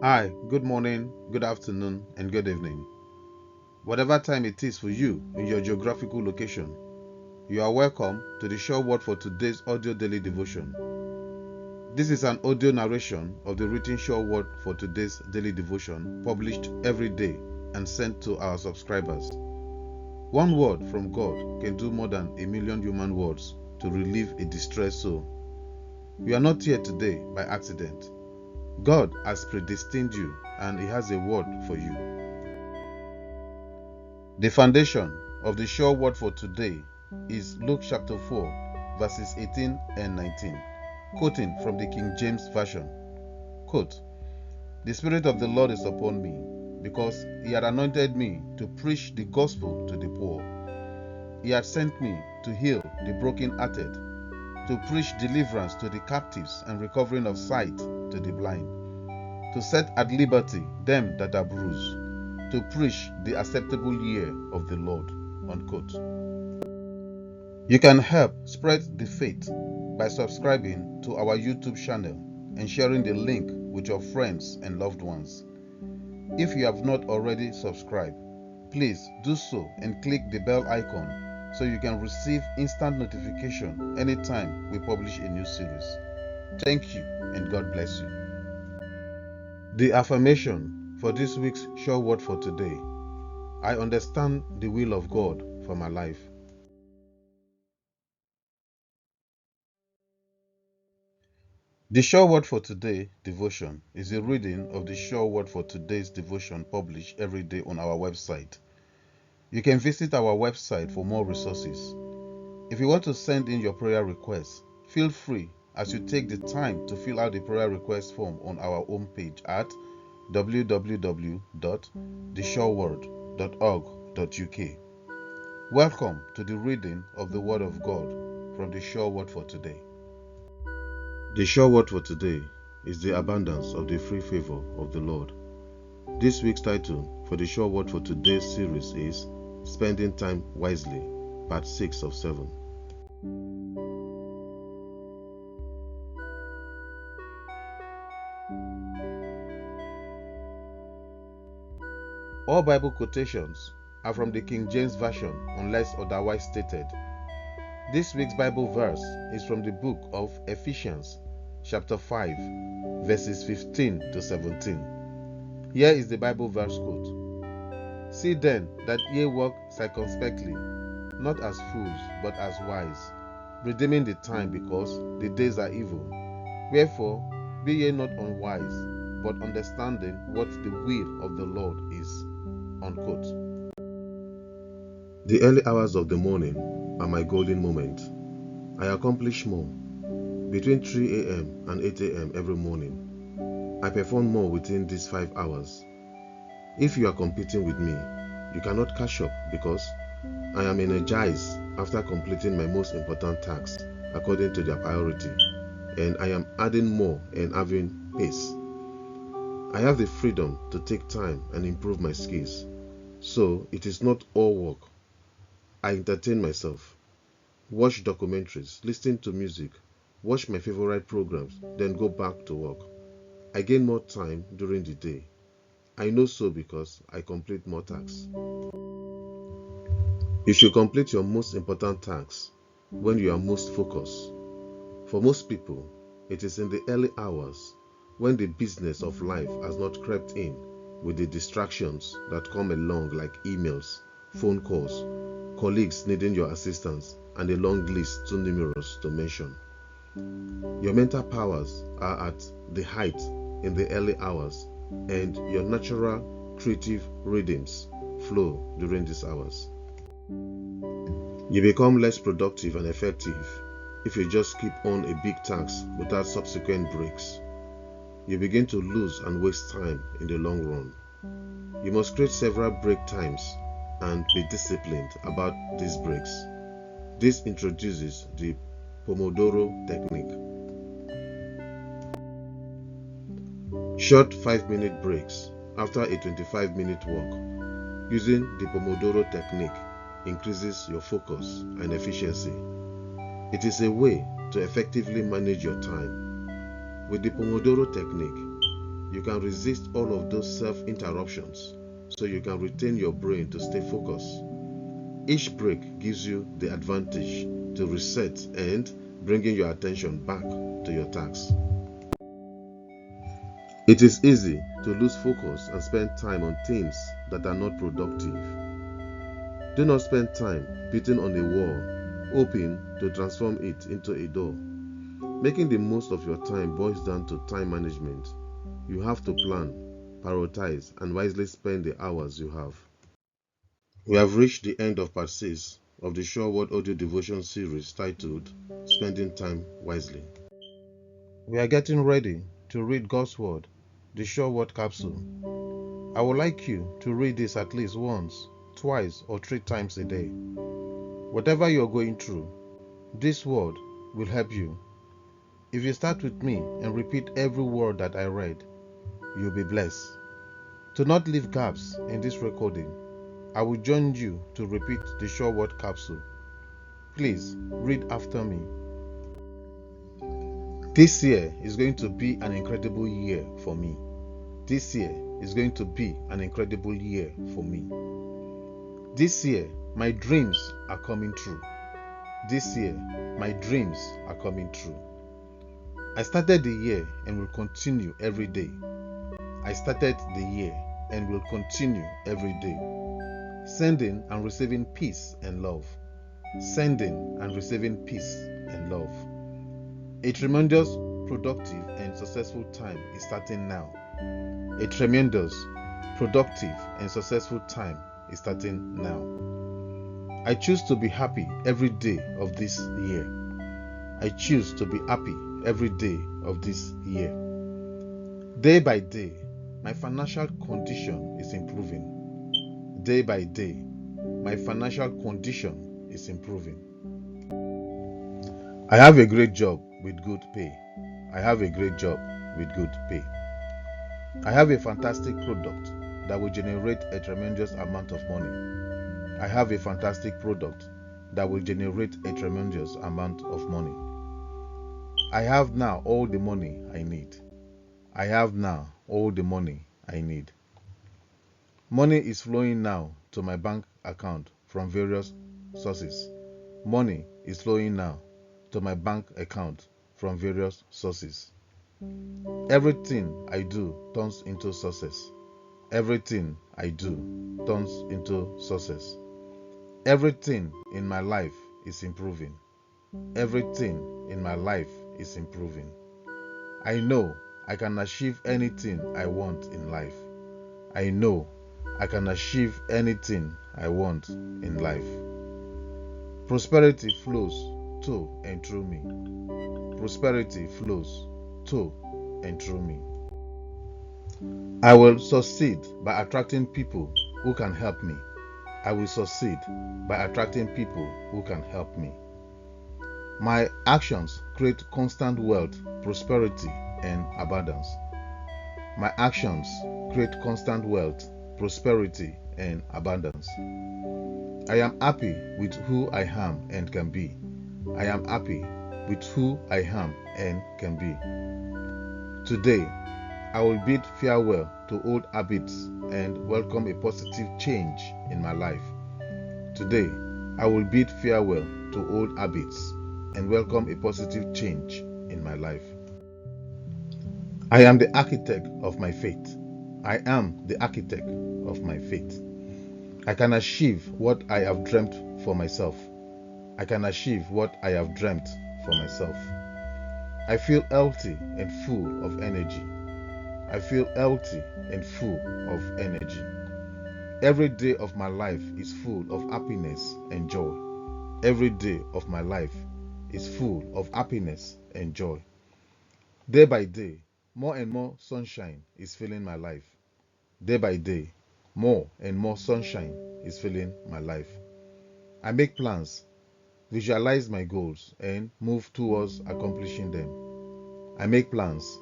Hi, good morning, good afternoon, and good evening. Whatever time it is for you in your geographical location, you are welcome to the Sure Word for today's audio daily devotion. This is an audio narration of the written Sure Word for today's daily devotion, published every day and sent to our subscribers. One word from God can do more than 1,000,000 human words to relieve a distressed soul. You are not here today by accident. God has predestined you and He has a word for you. The foundation of the sure word for today is Luke chapter 4, verses 18 and 19, quoting from the King James Version. Quote, "The Spirit of the Lord is upon me, because He had anointed me to preach the gospel to the poor. He had sent me to heal the brokenhearted, to preach deliverance to the captives and recovering of sight to the blind, to set at liberty them that are bruised, to preach the acceptable year of the Lord." Unquote. You can help spread the faith by subscribing to our YouTube channel and sharing the link with your friends and loved ones. If you have not already subscribed, please do so and click the bell icon so you can receive instant notification anytime we publish a new series. Thank you and God bless you. The affirmation for this week's Sure Word for today: I understand the will of God for my life. The Sure Word for Today devotion is a reading of the Sure Word for Today's devotion published every day on our website. You can visit our website for more resources. If you want to send in your prayer requests, feel free as you take the time to fill out the prayer request form on our homepage at www.theshoreword.org.uk. Welcome to the reading of the Word of God from the Sure Word for Today. The Sure Word for today is the abundance of the free favor of the Lord. This week's title for the Sure Word for today's series is Spending Time Wisely, part 6 of 7. All Bible quotations are from the King James Version unless otherwise stated. This week's Bible verse is from the book of Ephesians, chapter 5, verses 15 to 17. Here is the Bible verse quote: "See then that ye walk circumspectly, not as fools, but as wise, redeeming the time, because the days are evil. Wherefore, be ye not unwise, but understanding what the will of the Lord is." Unquote. The early hours of the morning are my golden moment. I accomplish more. Between 3 a.m. and 8 a.m. every morning, I perform more within these 5 hours. If you are competing with me, you cannot catch up, because I am energized after completing my most important tasks according to their priority, and I am adding more and having pace. I have the freedom to take time and improve my skills, so it is not all work. I entertain myself, watch documentaries, listen to music, watch my favorite programs, then go back to work. I gain more time during the day. I know so because I complete more tasks. You should complete your most important tasks when you are most focused. For most people, it is in the early hours, when the business of life has not crept in with the distractions that come along, like emails, phone calls, colleagues needing your assistance, and a long list too numerous to mention. Your mental powers are at the height in the early hours, and your natural creative rhythms flow during these hours. You become less productive and effective if you just keep on a big task without subsequent breaks. You begin to lose and waste time in the long run. You must create several break times and be disciplined about these breaks. This introduces the Pomodoro technique. Short 5-minute breaks after a 25-minute walk. Using the Pomodoro technique increases your focus and efficiency. It is a way to effectively manage your time. With the Pomodoro technique, you can resist all of those self-interruptions so you can retain your brain to stay focused. Each break gives you the advantage to reset and bringing your attention back to your tasks. It is easy to lose focus and spend time on things that are not productive. Do not spend time beating on a wall, hoping to transform it into a door. Making the most of your time boils down to time management. You have to plan, prioritize, and wisely spend the hours you have. We have reached the end of part 6 of the Sure Word audio devotion series titled Spending Time Wisely. We are getting ready to read God's Word, the Sure Word capsule. I would like you to read this at least once, twice, or 3 times a day. Whatever you are going through, this word will help you. If you start with me and repeat every word that I read, you'll be blessed. To not leave gaps in this recording, I will join you to repeat the Sure Word capsule. Please read after me. This year is going to be an incredible year for me. This year is going to be an incredible year for me. This year, my dreams are coming true. This year, my dreams are coming true. I started the year and will continue every day. I started the year and will continue every day. Sending and receiving peace and love. Sending and receiving peace and love. A tremendous, productive, and successful time is starting now. A tremendous, productive, and successful time is starting now. I choose to be happy every day of this year. I choose to be happy every day of this year. Day by day, my financial condition is improving. Day by day, my financial condition is improving. I have a great job with good pay. I have a great job with good pay. I have a fantastic product that will generate a tremendous amount of money. I have a fantastic product that will generate a tremendous amount of money. I have now all the money I need. I have now all the money I need. Money is flowing now to my bank account from various sources. Money is flowing now to my bank account from various sources. Everything I do turns into success. Everything I do turns into success. Everything in my life is improving. Everything in my life is improving. I know I can achieve anything I want in life. I know I can achieve anything I want in life. Prosperity flows to and through me. Prosperity flows to and through me. I will succeed by attracting people who can help me. I will succeed by attracting people who can help me. My actions create constant wealth, prosperity, and abundance. My actions create constant wealth, prosperity, and abundance. I am happy with who I am and can be. I am happy with who I am and can be. Today, I will bid farewell to old habits and welcome a positive change in my life. Today, I will bid farewell to old habits and welcome a positive change in my life. I am the architect of my fate. I am the architect of my fate. I can achieve what I have dreamt for myself. I can achieve what I have dreamt for myself. I feel healthy and full of energy. I feel healthy and full of energy. Every day of my life is full of happiness and joy. Every day of my life is full of happiness and joy. Day by day, more and more sunshine is filling my life. Day by day, more and more sunshine is filling my life. I make plans, visualize my goals, and move towards accomplishing them. I make plans,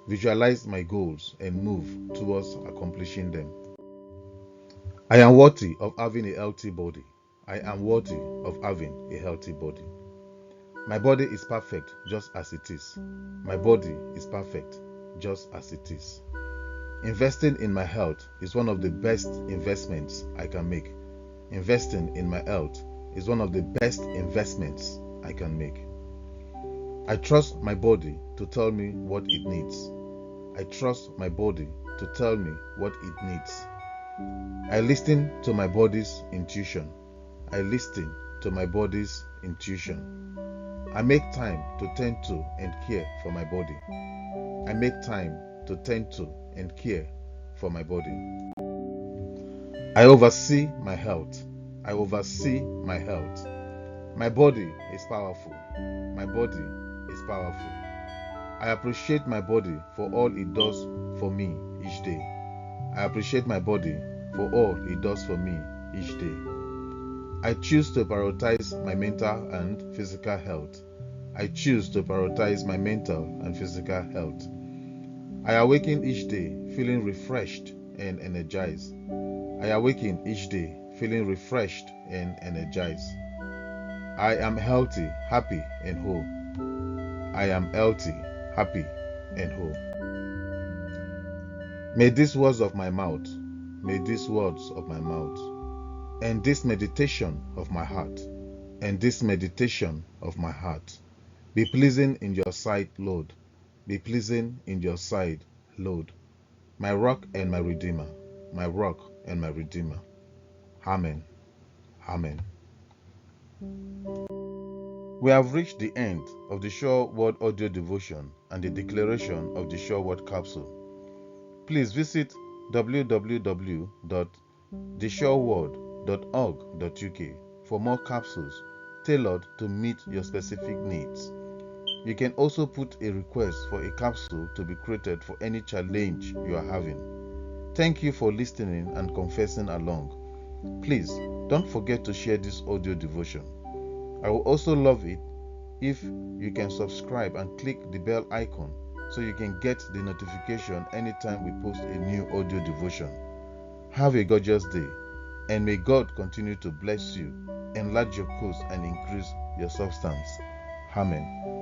visualize my goals, and move towards accomplishing them. I am worthy of having a healthy body. I am worthy of having a healthy body. My body is perfect just as it is. My body is perfect just as it is. Investing in my health is one of the best investments I can make. Investing in my health is one of the best investments I can make. I trust my body to tell me what it needs. I trust my body to tell me what it needs. I listen to my body's intuition. I listen to my body's intuition. I make time to tend to and care for my body. I make time to tend to and care for my body. I oversee my health. I oversee my health. My body is powerful. My body is powerful. I appreciate my body for all it does for me each day. I appreciate my body for all it does for me each day. I choose to prioritize my mental and physical health. I choose to prioritize my mental and physical health. I awaken each day feeling refreshed and energized. I awaken each day feeling refreshed and energized. I am healthy, happy, and whole. I am healthy, happy, and whole. May these words of my mouth, and this meditation of my heart, be pleasing in your sight, Lord. Be pleasing in your sight, Lord. My rock and my redeemer. My rock and my redeemer. Amen. Amen. We have reached the end of the Sure Word audio devotion and the declaration of the Sure Word capsule. Please visit www.theshoreword.org.uk for more capsules tailored to meet your specific needs. You can also put a request for a capsule to be created for any challenge you are having. Thank you for listening and confessing along. Please don't forget to share this audio devotion. I will also love it if you can subscribe and click the bell icon so you can get the notification anytime we post a new audio devotion. Have a gorgeous day, and may God continue to bless you, enlarge your coast, and increase your substance. Amen.